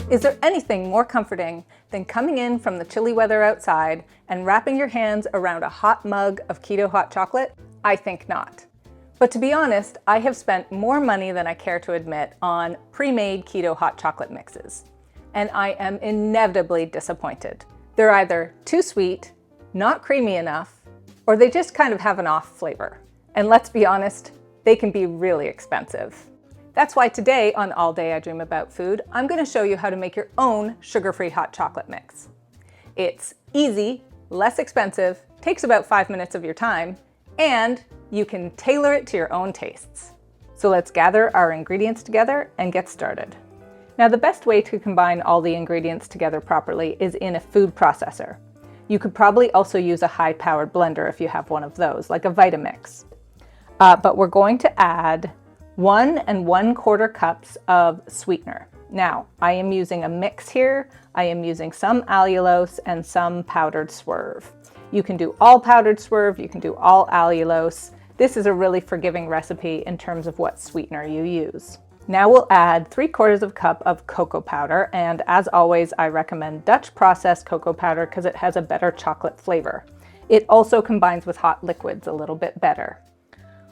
Is there anything more comforting than coming in from the chilly weather outside and wrapping your hands around a hot mug of Keto Hot Chocolate? I think not. But to be honest, I have spent more money than I care to admit on pre-made Keto Hot Chocolate mixes. And I am inevitably disappointed. They're either too sweet, not creamy enough, or they just kind of have an off flavor. And let's be honest, they can be really expensive. That's why today on All Day I Dream About Food, I'm going to show you how to make your own sugar-free hot chocolate mix. It's easy, less expensive, takes about 5 minutes of your time, and you can tailor it to your own tastes. So let's gather our ingredients together and get started. Now the best way to combine all the ingredients together properly is in a food processor. You could probably also use a high-powered blender if you have one of those, like a Vitamix. But we're going to add 1 1/4 cups of sweetener. Now, I am using a mix here. I am using some allulose and some powdered swerve. You can do all powdered swerve, you can do all allulose. This is a really forgiving recipe in terms of what sweetener you use. Now we'll add 3/4 cup of cocoa powder, and as always, I recommend Dutch processed cocoa powder because it has a better chocolate flavor. It also combines with hot liquids a little bit better.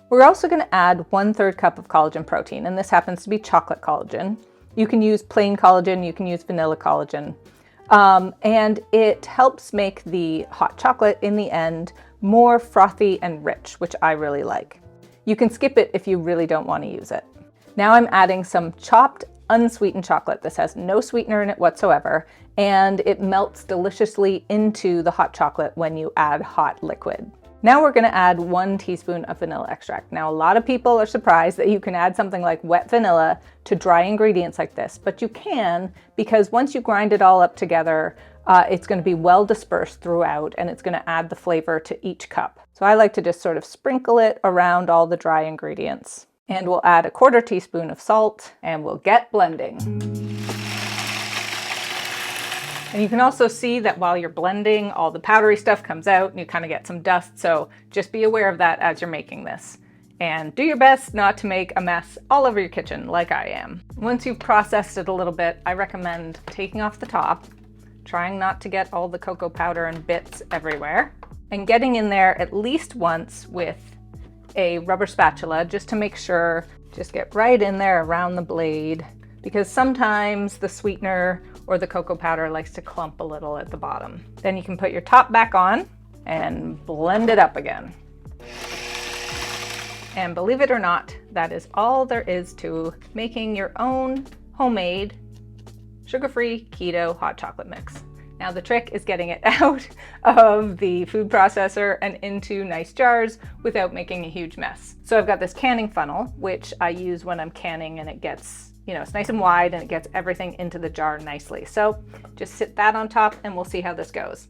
We're also going to add 1/3 cup of collagen protein, and this happens to be chocolate collagen. You can use plain collagen, you can use vanilla collagen, and it helps make the hot chocolate in the end more frothy and rich, which I really like. You can skip it if you really don't want to use it. Now I'm adding some chopped unsweetened chocolate. This has no sweetener in it whatsoever, and it melts deliciously into the hot chocolate when you add hot liquid. Now we're going to add 1 teaspoon of vanilla extract. Now a lot of people are surprised that you can add something like wet vanilla to dry ingredients like this, but you can, because once you grind it all up together, it's going to be well dispersed throughout and it's going to add the flavor to each cup. So I like to just sort of sprinkle it around all the dry ingredients. And we'll add 1/4 teaspoon of salt and we'll get blending. And you can also see that while you're blending, all the powdery stuff comes out and you kind of get some dust. So just be aware of that as you're making this. And do your best not to make a mess all over your kitchen like I am. Once you've processed it a little bit, I recommend taking off the top, trying not to get all the cocoa powder and bits everywhere, and getting in there at least once with a rubber spatula just to make sure, just get right in there around the blade, because sometimes the sweetener or the cocoa powder likes to clump a little at the bottom. Then you can put your top back on and blend it up again. And believe it or not, that is all there is to making your own homemade sugar-free keto hot chocolate mix. Now the trick is getting it out of the food processor and into nice jars without making a huge mess. So I've got this canning funnel, which I use when I'm canning, and it gets, it's nice and wide and it gets everything into the jar nicely. So just sit that on top and we'll see how this goes.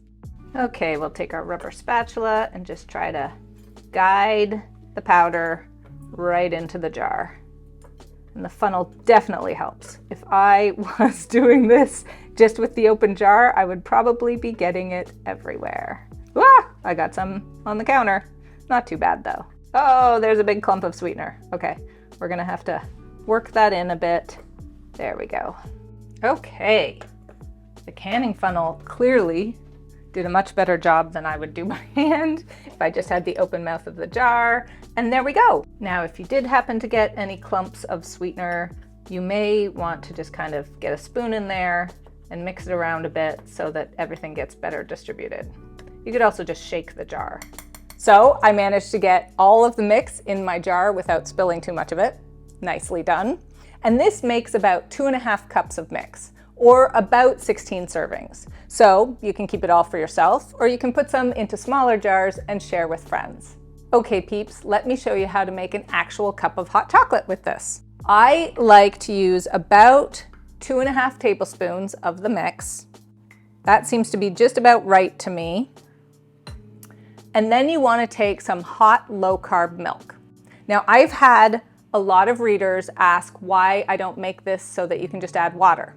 Okay, we'll take our rubber spatula and just try to guide the powder right into the jar. And the funnel definitely helps. If I was doing this just with the open jar, I would probably be getting it everywhere. Ah, I got some on the counter. Not too bad though. Oh, there's a big clump of sweetener. Okay, we're gonna have to work that in a bit. There we go. Okay, the canning funnel clearly did a much better job than I would do by hand if I just had the open mouth of the jar. And there we go. Now, if you did happen to get any clumps of sweetener, you may want to just kind of get a spoon in there and mix it around a bit so that everything gets better distributed. You could also just shake the jar. So I managed to get all of the mix in my jar without spilling too much of it. Nicely done. And this makes about 2.5 cups of mix, or about 16 servings. So you can keep it all for yourself, or you can put some into smaller jars and share with friends. Okay peeps, let me show you how to make an actual cup of hot chocolate with this. I like to use about 2.5 tablespoons of the mix. That seems to be just about right to me. And then you want to take some hot low-carb milk. Now I've had a lot of readers ask why I don't make this so that you can just add water.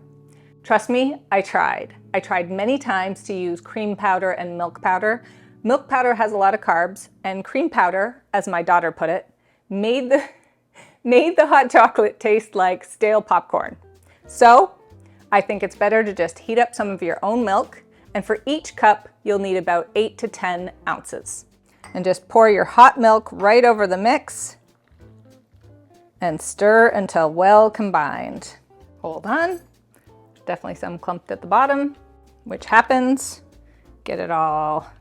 Trust me, I tried. I tried many times to use cream powder and milk powder. Milk powder has a lot of carbs, and cream powder, as my daughter put it, made the hot chocolate taste like stale popcorn. So I think it's better to just heat up some of your own milk, and for each cup, you'll need about 8 to 10 ounces. And just pour your hot milk right over the mix and stir until well combined. Hold on, definitely some clumped at the bottom, which happens. Get it all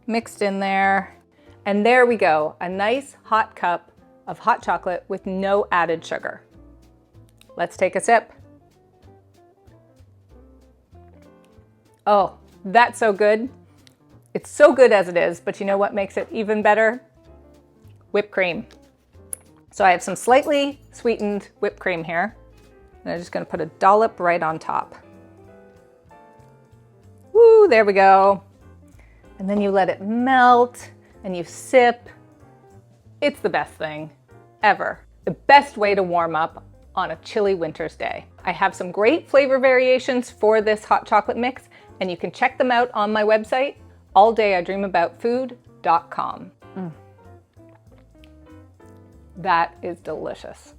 mixed in there. And there we go, a nice hot cup of hot chocolate with no added sugar. Let's take a sip. Oh, that's so good. It's so good as it is, but you know what makes it even better? Whipped cream. So I have some slightly sweetened whipped cream here, and I'm just gonna put a dollop right on top. Woo, there we go. And then you let it melt and you sip. It's the best thing ever. The best way to warm up on a chilly winter's day. I have some great flavor variations for this hot chocolate mix, and you can check them out on my website, alldayidreamaboutfood.com. That is delicious.